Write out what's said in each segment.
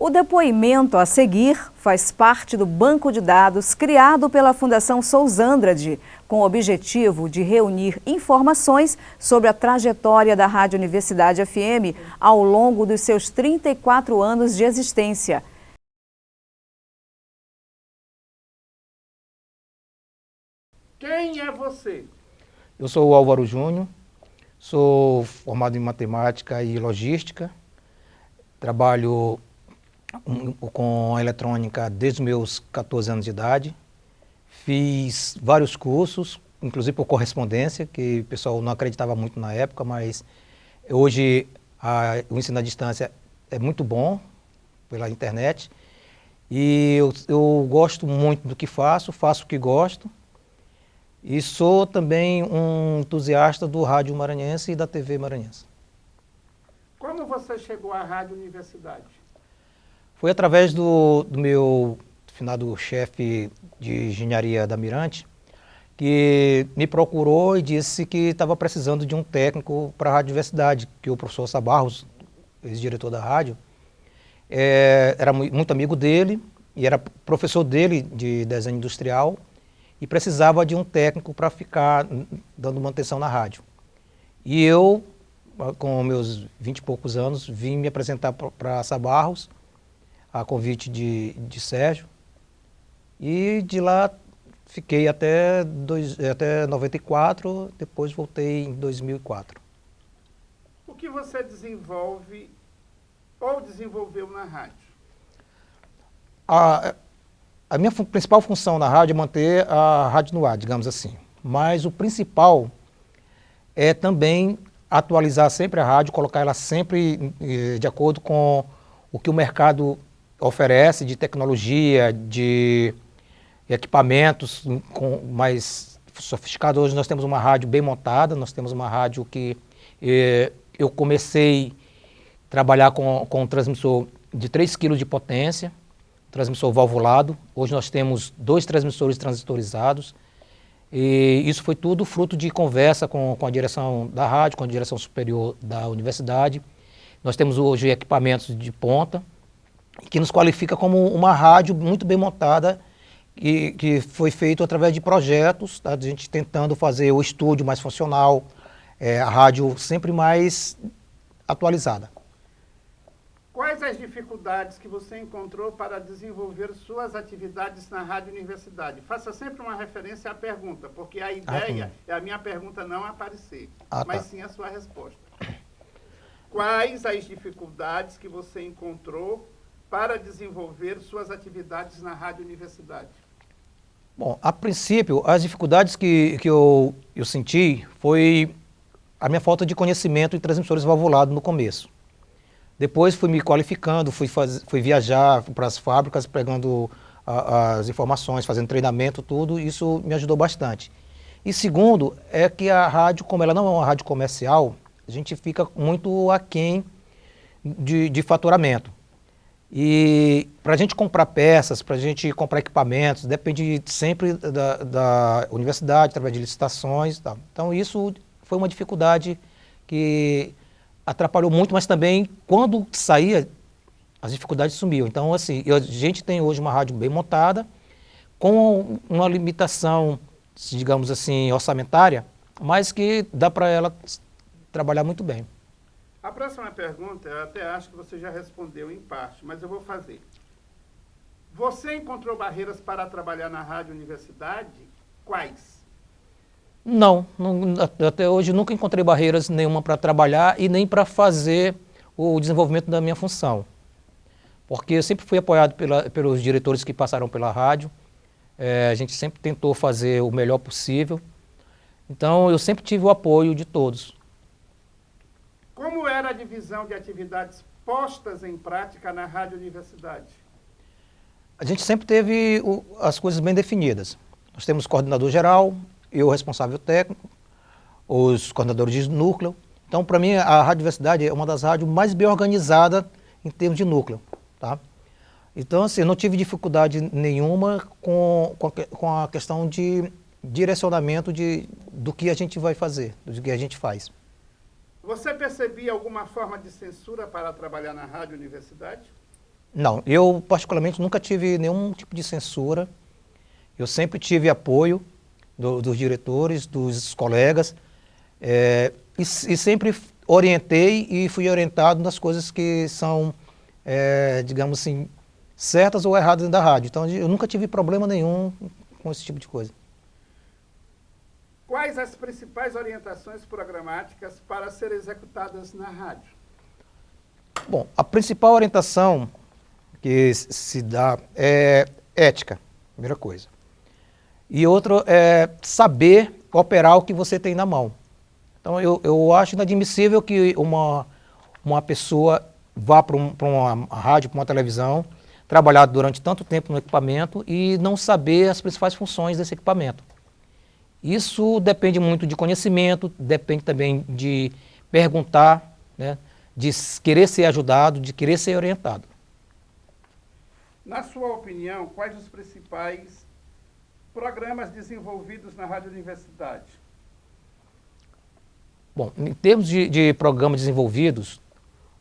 O depoimento a seguir faz parte do banco de dados criado pela Fundação Sousandrade, com o objetivo de reunir informações sobre a trajetória da Rádio Universidade FM ao longo dos seus 34 anos de existência. Quem é você? Eu sou o Álvaro Júnior, sou formado em matemática e logística, trabalho com eletrônica desde os meus 14 anos de idade, fiz vários cursos, inclusive por correspondência, que o pessoal não acreditava muito na época, mas hoje o ensino à distância é muito bom pela internet e eu gosto muito do que faço o que gosto. E sou também um entusiasta do rádio maranhense e da TV maranhense. Como você chegou à Rádio Universidade? Foi através do meu finado chefe de engenharia da Mirante, que me procurou e disse que estava precisando de um técnico para a Rádio Universidade, que o professor Sabarros, ex-diretor da rádio, era muito amigo dele e era professor dele de desenho industrial, e precisava de um técnico para ficar dando manutenção na rádio. E eu, com meus 20 e poucos anos, vim me apresentar para Sabarros, a convite de Sérgio, e de lá fiquei até 94, depois voltei em 2004. O que você desenvolve ou desenvolveu na rádio? A minha principal função na rádio é manter a rádio no ar, digamos assim. Mas o principal é também atualizar sempre a rádio, colocar ela sempre de acordo com o que o mercado oferece de tecnologia, de equipamentos mais sofisticados. Hoje nós temos uma rádio bem montada, nós temos uma rádio que eu comecei a trabalhar com um transmissor de 3 kg de potência, transmissor valvulado. Hoje nós temos 2 transmissores transitorizados e isso foi tudo fruto de conversa com a direção da rádio, com a direção superior da universidade. Nós temos hoje equipamentos de ponta que nos qualifica como uma rádio muito bem montada e que foi feito através de projetos, tá? A gente tentando fazer o estúdio mais funcional, a rádio sempre mais atualizada. Quais as dificuldades que você encontrou para desenvolver suas atividades na Rádio Universidade? Faça sempre uma referência à pergunta, porque a ideia é a minha pergunta não aparecer, mas sim a sua resposta. Quais as dificuldades que você encontrou para desenvolver suas atividades na Rádio Universidade? Bom, a princípio, as dificuldades que eu senti foi a minha falta de conhecimento em transmissores valvulados no começo. Depois fui me qualificando, fui viajar para as fábricas, pegando as informações, fazendo treinamento, tudo, isso me ajudou bastante. E segundo, é que a rádio, como ela não é uma rádio comercial, a gente fica muito aquém de faturamento. E para a gente comprar peças, para a gente comprar equipamentos, depende sempre da universidade, através de licitações e tal. Então isso foi uma dificuldade que atrapalhou muito, mas também quando saía, as dificuldades sumiam. Então, assim, a gente tem hoje uma rádio bem montada, com uma limitação, digamos assim, orçamentária, mas que dá para ela trabalhar muito bem. A próxima pergunta, eu até acho que você já respondeu em parte, mas eu vou fazer. Você encontrou barreiras para trabalhar na Rádio Universidade? Quais? Não, até hoje nunca encontrei barreiras nenhuma para trabalhar e nem para fazer o desenvolvimento da minha função. Porque eu sempre fui apoiado pelos diretores que passaram pela rádio, a gente sempre tentou fazer o melhor possível, então eu sempre tive o apoio de todos. Como era a divisão de atividades postas em prática na Rádio Universidade? A gente sempre teve as coisas bem definidas. Nós temos coordenador geral, eu responsável técnico, os coordenadores de núcleo. Então, para mim, a Rádio Universidade é uma das rádios mais bem organizadas em termos de núcleo. Tá? Então, assim, eu não tive dificuldade nenhuma com a questão de direcionamento do que a gente vai fazer, do que a gente faz. Você percebia alguma forma de censura para trabalhar na Rádio Universidade? Não, eu particularmente nunca tive nenhum tipo de censura. Eu sempre tive apoio dos diretores, dos colegas, e sempre orientei e fui orientado nas coisas que são, digamos assim, certas ou erradas da rádio. Então eu nunca tive problema nenhum com esse tipo de coisa. Quais as principais orientações programáticas para serem executadas na rádio? Bom, a principal orientação que se dá é ética, primeira coisa. E outro é saber operar o que você tem na mão. Então eu acho inadmissível que uma pessoa vá para uma rádio, para uma televisão, trabalhar durante tanto tempo no equipamento e não saber as principais funções desse equipamento. Isso depende muito de conhecimento, depende também de perguntar, né, de querer ser ajudado, de querer ser orientado. Na sua opinião, quais os principais programas desenvolvidos na Rádio Universidade? Bom, em termos de programas desenvolvidos,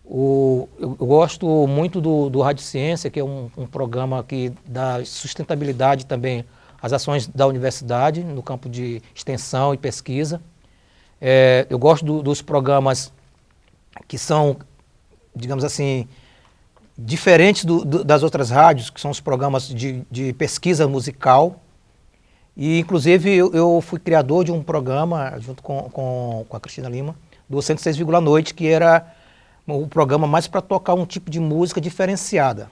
eu gosto muito do Rádio Ciência, que é um programa que dá sustentabilidade também às ações da universidade no campo de extensão e pesquisa. Eu gosto dos programas que são, digamos assim, diferentes das outras rádios, que são os programas de pesquisa musical. E, inclusive, eu fui criador de um programa, junto com a Cristina Lima, do 106,noite, que era o programa mais para tocar um tipo de música diferenciada.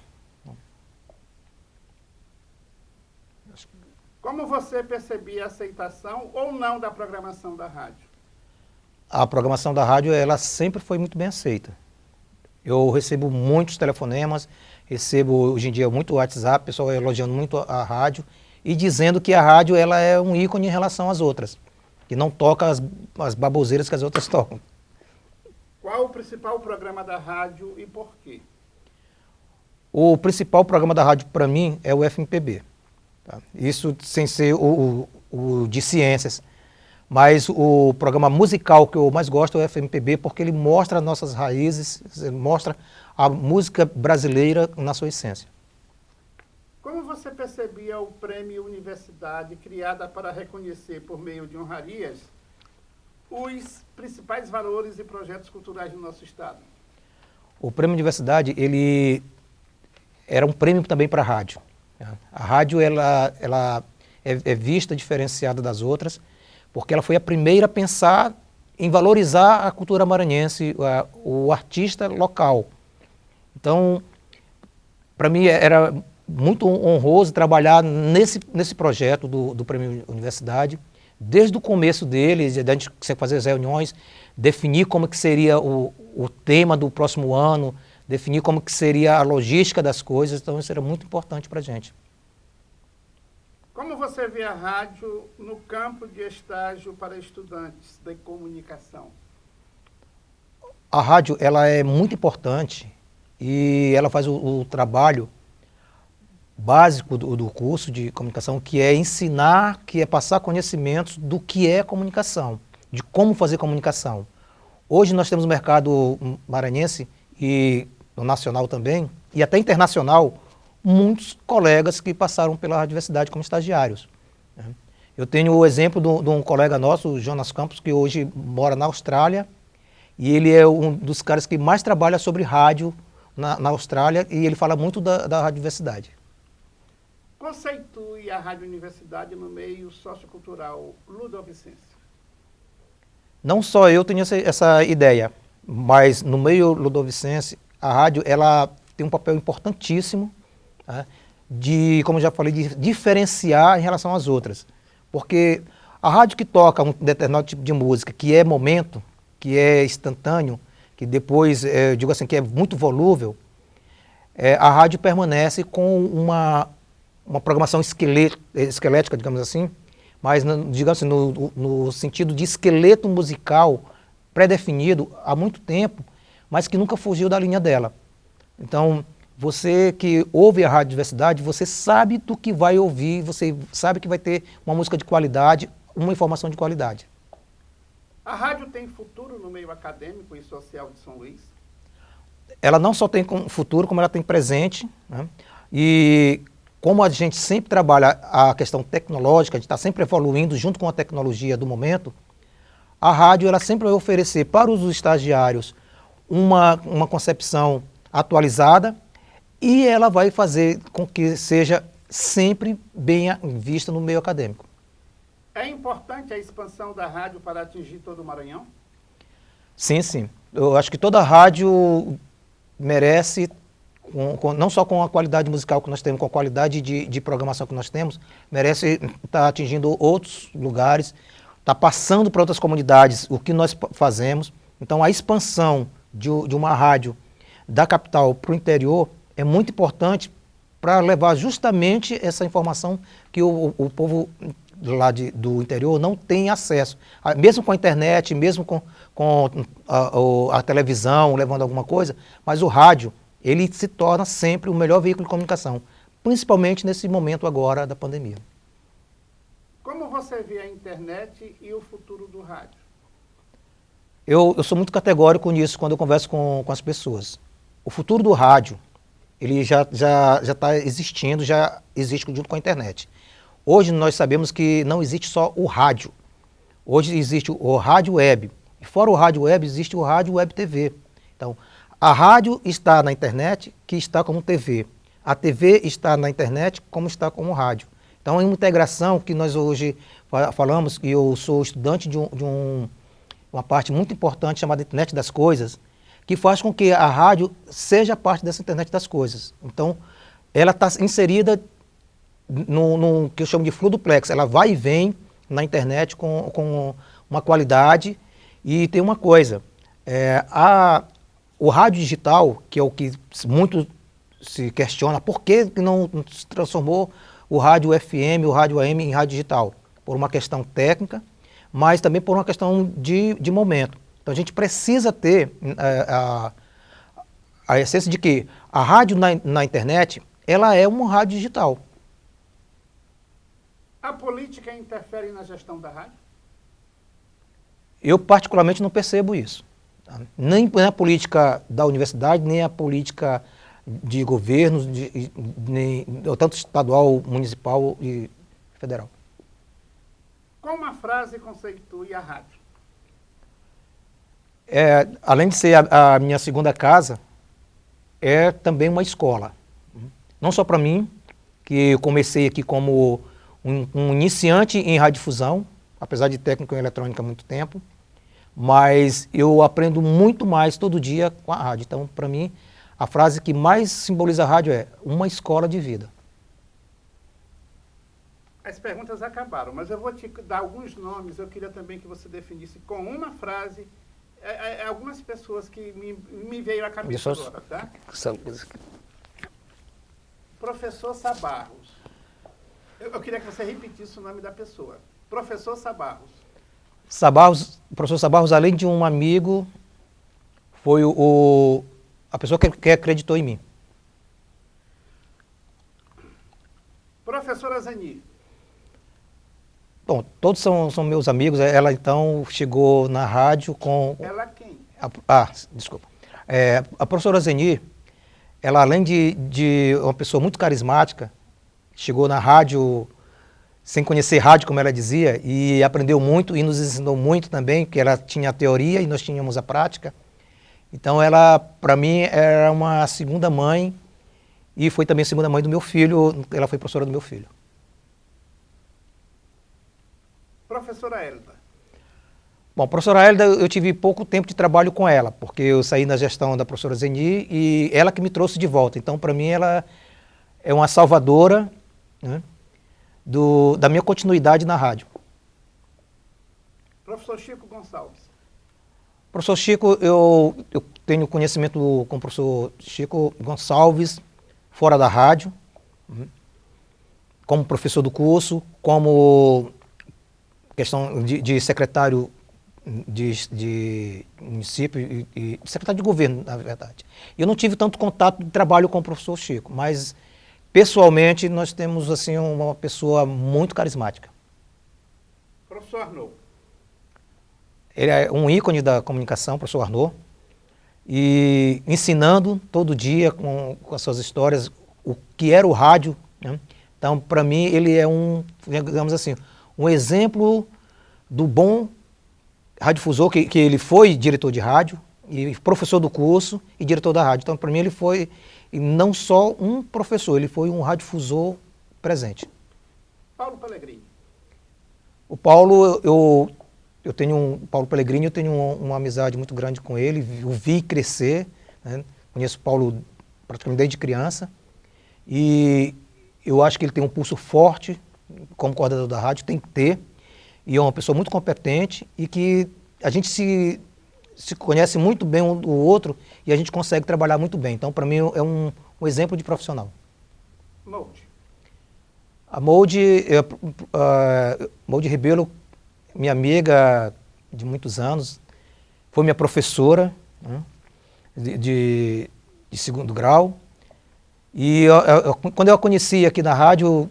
Como você percebia a aceitação ou não da programação da rádio? A programação da rádio, ela sempre foi muito bem aceita. Eu recebo muitos telefonemas, recebo hoje em dia muito WhatsApp, pessoal elogiando muito a rádio e dizendo que a rádio ela é um ícone em relação às outras, que não toca as baboseiras que as outras tocam. Qual o principal programa da rádio e por quê? O principal programa da rádio para mim é o FMPB. Tá? Isso sem ser o de ciências. Mas o programa musical que eu mais gosto é o FMPB, porque ele mostra nossas raízes, ele mostra a música brasileira na sua essência. Como você percebia o Prêmio Universidade, criada para reconhecer, por meio de honrarias, os principais valores e projetos culturais do nosso Estado? O Prêmio Universidade, ele era um prêmio também para a rádio. A rádio ela é vista diferenciada das outras, porque ela foi a primeira a pensar em valorizar a cultura maranhense, o artista local. Então, para mim era muito honroso trabalhar nesse projeto do Prêmio Universidade, desde o começo dele, de a gente fazer as reuniões, definir como que seria o tema do próximo ano, definir como que seria a logística das coisas, então isso era muito importante para a gente. Como você vê a rádio no campo de estágio para estudantes de comunicação? A rádio ela é muito importante e ela faz o trabalho básico do curso de comunicação, que é ensinar, que é passar conhecimentos do que é comunicação, de como fazer comunicação. Hoje nós temos no mercado maranhense e no nacional também, e até internacional, muitos colegas que passaram pela Rádio Universidade como estagiários. Eu tenho o exemplo de um colega nosso, o Jonas Campos, que hoje mora na Austrália, e ele é um dos caras que mais trabalha sobre rádio na Austrália, e ele fala muito da Rádio Universidade. Conceitue a Rádio Universidade no meio sociocultural ludovicense. Não só eu tenho essa ideia, mas no meio ludovicense, a rádio ela tem um papel importantíssimo, tá? De, como eu já falei, de diferenciar em relação às outras. Porque a rádio que toca um determinado tipo de música, que é momento, que é instantâneo, que depois, eu digo assim, que é muito volúvel, a rádio permanece com uma programação esquelética, digamos assim, mas, digamos assim, no sentido de esqueleto musical pré-definido há muito tempo, mas que nunca fugiu da linha dela. Então, você que ouve a Rádio Universidade, você sabe do que vai ouvir, você sabe que vai ter uma música de qualidade, uma informação de qualidade. A rádio tem futuro no meio acadêmico e social de São Luís? ela não só tem futuro, como ela tem presente, né? E como a gente sempre trabalha a questão tecnológica, a gente está sempre evoluindo junto com a tecnologia do momento, a rádio ela sempre vai oferecer para os estagiários uma concepção atualizada e ela vai fazer com que seja sempre bem vista no meio acadêmico. É importante a expansão da rádio para atingir todo o Maranhão? Sim, sim. Eu acho que toda rádio merece, não só com a qualidade musical que nós temos, com a qualidade de programação que nós temos, merece estar atingindo outros lugares, estar passando para outras comunidades o que nós fazemos. Então a expansão de uma rádio da capital para o interior é muito importante para levar justamente essa informação que o povo lá do interior não tem acesso. Mesmo com a internet, mesmo com a televisão, levando alguma coisa, mas o rádio, ele se torna sempre o melhor veículo de comunicação, principalmente nesse momento agora da pandemia. Como você vê a internet e o futuro do rádio? Eu sou muito categórico nisso quando eu converso com as pessoas. O futuro do rádio, ele já está existindo, já existe junto com a internet. Hoje nós sabemos que não existe só o rádio. Hoje existe o rádio web. E fora o rádio web, existe o rádio web TV. Então, a rádio está na internet, que está como TV. A TV está na internet, como está como rádio. Então, é uma integração que nós hoje falamos, que eu sou estudante de uma parte muito importante chamada Internet das Coisas, que faz com que a rádio seja parte dessa Internet das Coisas. Então, ela está inserida no que eu chamo de fluiduplex. Ela vai e vem na internet com uma qualidade. E tem uma coisa, o rádio digital, que é o que muito se questiona, por que não se transformou o rádio FM, o rádio AM em rádio digital? Por uma questão técnica, mas também por uma questão de momento. Então a gente precisa ter a essência de que a rádio na internet, ela é um rádio digital. A política interfere na gestão da rádio? Eu particularmente não percebo isso. Tá? Nem a política da universidade, nem a política de governos, tanto estadual, municipal e federal. Com uma frase conceitue a rádio? Além de ser a minha segunda casa, é também uma escola. Não só para mim, que eu comecei aqui como um iniciante em radiodifusão, apesar de técnico em eletrônica há muito tempo, mas eu aprendo muito mais todo dia com a rádio. Então, para mim, a frase que mais simboliza a rádio é uma escola de vida. As perguntas acabaram, mas eu vou te dar alguns nomes, eu queria também que você definisse com uma frase algumas pessoas que me veio à cabeça agora, tá? Professor Sabarros. Eu queria que você repetisse o nome da pessoa. Professor Sabarros. O professor Sabarros, além de um amigo, foi a pessoa que acreditou em mim. Professora Zeni. Bom, todos são meus amigos. Ela, então, chegou na rádio com... Ela quem? Desculpa. A professora Zeni, ela, além de uma pessoa muito carismática, chegou na rádio sem conhecer rádio, como ela dizia, e aprendeu muito e nos ensinou muito também, porque ela tinha a teoria e nós tínhamos a prática. Então, ela, para mim, era uma segunda mãe e foi também a segunda mãe do meu filho. Ela foi professora do meu filho. Professora Elda. Bom, a professora Elda, eu tive pouco tempo de trabalho com ela, porque eu saí na gestão da professora Zeni e ela que me trouxe de volta. Então, para mim, ela é uma salvadora, né, da minha continuidade na rádio. Professor Chico Gonçalves. Professor Chico, eu tenho conhecimento com o professor Chico Gonçalves, fora da rádio, como professor do curso, como questão de secretário de município e secretário de governo, na verdade. Eu não tive tanto contato de trabalho com o professor Chico, mas pessoalmente nós temos assim uma pessoa muito carismática. Professor Arnaud. Ele é um ícone da comunicação, professor Arnaud, e ensinando todo dia com as suas histórias o que era o rádio, né? Então, para mim, ele é digamos assim, um exemplo do bom radiodifusor, que ele foi diretor de rádio, e professor do curso e diretor da rádio. Então, para mim, ele foi não só um professor, ele foi um radiodifusor presente. Paulo Pellegrini. O Paulo, Paulo Pellegrini, eu tenho uma amizade muito grande com ele, o vi crescer, né? Conheço o Paulo praticamente desde criança, e eu acho que ele tem um pulso forte como coordenador da rádio, tem que ter, e é uma pessoa muito competente e que a gente se conhece muito bem um do outro e a gente consegue trabalhar muito bem. Então, para mim, é um exemplo de profissional. Molde. A Molde Ribeiro, minha amiga de muitos anos, foi minha professora, né, de segundo grau. E quando eu a conheci aqui na rádio,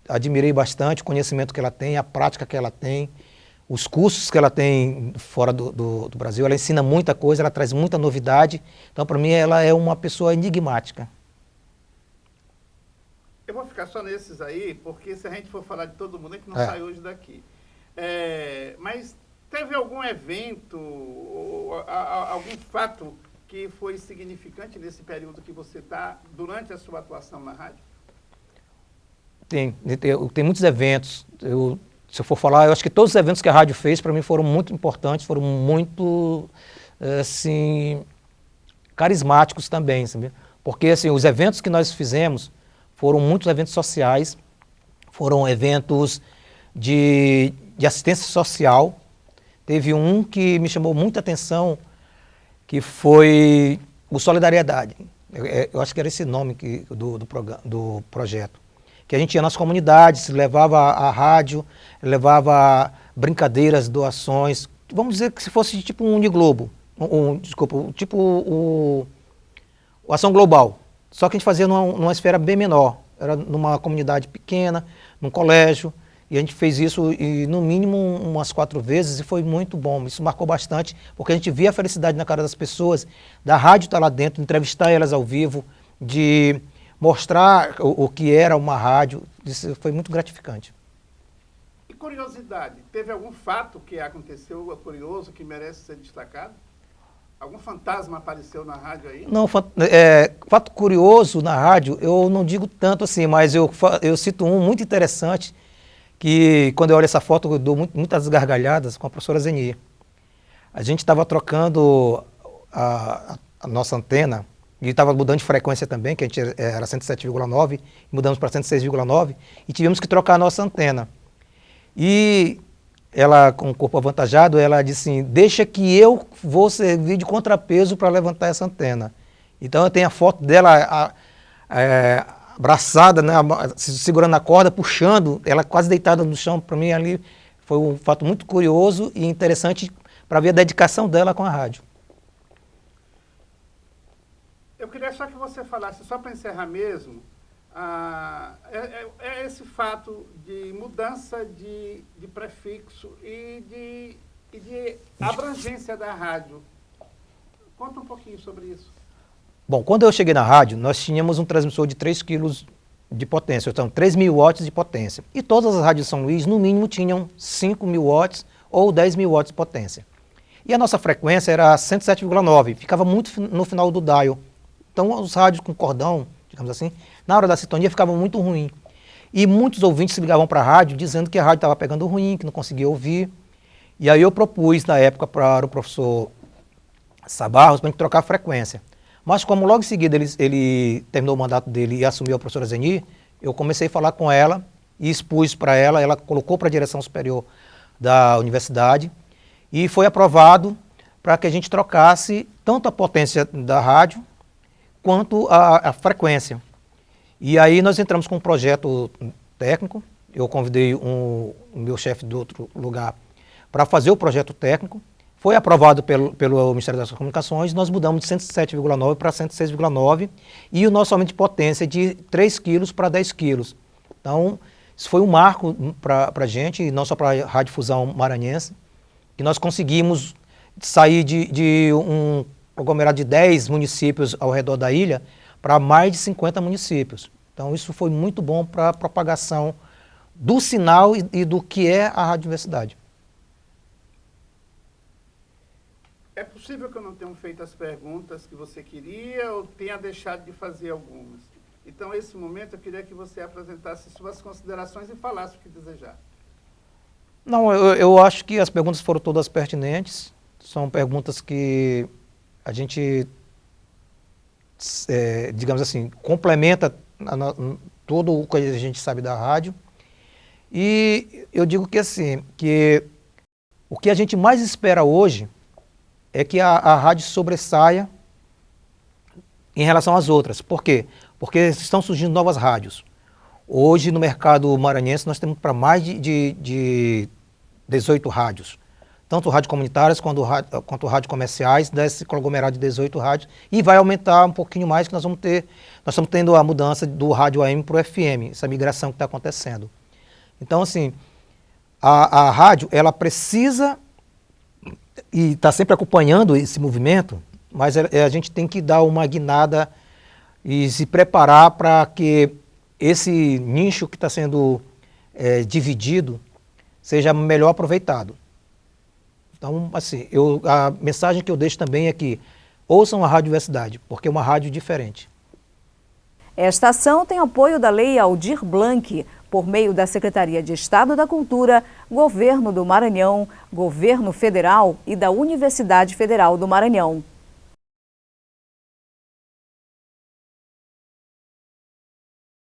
admirei bastante o conhecimento que ela tem, a prática que ela tem, os cursos que ela tem fora do Brasil. Ela ensina muita coisa, ela traz muita novidade. Então, para mim, ela é uma pessoa enigmática. Eu vou ficar só nesses aí, porque se a gente for falar de todo mundo, a gente não sai hoje daqui. Mas teve algum evento, ou algum fato que foi significante nesse período que você está, durante a sua atuação na rádio? Tem muitos eventos. Se eu for falar, eu acho que todos os eventos que a rádio fez, para mim, foram muito importantes, foram muito, assim, carismáticos também, sabe? Porque, assim, os eventos que nós fizemos foram muitos eventos sociais, foram eventos de assistência social. Teve um que me chamou muita atenção, que foi o Solidariedade. Eu acho que era esse nome do projeto. Que a gente ia nas comunidades, levava a rádio, levava brincadeiras, doações. Vamos dizer que se fosse tipo um Uniglobo, tipo o Ação Global. Só que a gente fazia numa esfera bem menor. Era numa comunidade pequena, num colégio. E a gente fez isso, no mínimo, umas 4 vezes e foi muito bom. Isso marcou bastante, porque a gente via a felicidade na cara das pessoas, da rádio estar lá dentro, entrevistar elas ao vivo, de mostrar o que era uma rádio. Isso foi muito gratificante. E curiosidade, teve algum fato que aconteceu curioso, que merece ser destacado? Algum fantasma apareceu na rádio aí? Não, fato curioso na rádio, eu não digo tanto assim, mas eu cito um muito interessante, que quando eu olho essa foto eu dou muitas gargalhadas com a professora Zeni. A gente estava trocando a nossa antena, e estava mudando de frequência também, que a gente era 107,9, mudamos para 106,9, e tivemos que trocar a nossa antena. E ela, com o corpo avantajado, ela disse assim, deixa que eu vou servir de contrapeso para levantar essa antena. Então eu tenho a foto dela abraçada, né, segurando a corda, puxando, ela quase deitada no chão. Para mim ali foi um fato muito curioso e interessante para ver a dedicação dela com a rádio. Eu queria só que você falasse, só para encerrar mesmo, esse fato de mudança de prefixo e de abrangência da rádio. Conta um pouquinho sobre isso. Bom, quando eu cheguei na rádio, nós tínhamos um transmissor de 3 kg de potência, então 3.000 watts de potência. E todas as rádios de São Luís, no mínimo, tinham 5.000 watts ou 10.000 watts de potência. E a nossa frequência era 107,9, ficava muito no final do dial. Então, os rádios com cordão, digamos assim, na hora da sintonia ficava muito ruim. E muitos ouvintes se ligavam para a rádio dizendo que a rádio estava pegando ruim, que não conseguia ouvir. E aí eu propus, na época, para o professor Sabarros, para a gente trocar a frequência. Mas como logo em seguida ele terminou o mandato dele e assumiu a professora Zeni, eu comecei a falar com ela e expus para ela colocou para a direção superior da universidade e foi aprovado para que a gente trocasse tanto a potência da rádio quanto a frequência. E aí nós entramos com um projeto técnico, eu convidei o meu chefe do outro lugar para fazer o projeto técnico, foi aprovado pelo Ministério das Comunicações, nós mudamos de 107,9 para 106,9 e o nosso aumento de potência de 3 quilos para 10 quilos. Então, isso foi um marco para a gente, não só para a Rádio Fusão Maranhense, que nós conseguimos sair de aglomerado de 10 municípios ao redor da ilha para mais de 50 municípios. Então isso foi muito bom para a propagação do sinal e do que é a Rádio Universidade. É possível que eu não tenha feito as perguntas que você queria ou tenha deixado de fazer algumas. Então, nesse momento, eu queria que você apresentasse suas considerações e falasse o que desejar. Não, eu acho que as perguntas foram todas pertinentes. São perguntas que a gente, digamos assim, complementa tudo o que a gente sabe da rádio. E eu digo que assim, que o que a gente mais espera hoje é que a rádio sobressaia em relação às outras. Por quê? Porque estão surgindo novas rádios. Hoje, no mercado maranhense, nós temos para mais de 18 rádios. Tanto rádios comunitárias quanto rádios comerciais, desse conglomerado de 18 rádios. E vai aumentar um pouquinho mais, que nós estamos tendo a mudança do rádio AM para o FM, essa migração que está acontecendo. Então, assim, a rádio, ela precisa, e está sempre acompanhando esse movimento, mas a gente tem que dar uma guinada e se preparar para que esse nicho que está sendo dividido seja melhor aproveitado. Então, assim, a mensagem que eu deixo também é que ouçam a Rádio Universidade, porque é uma rádio diferente. Esta ação tem apoio da Lei Aldir Blanc, por meio da Secretaria de Estado da Cultura, Governo do Maranhão, Governo Federal e da Universidade Federal do Maranhão.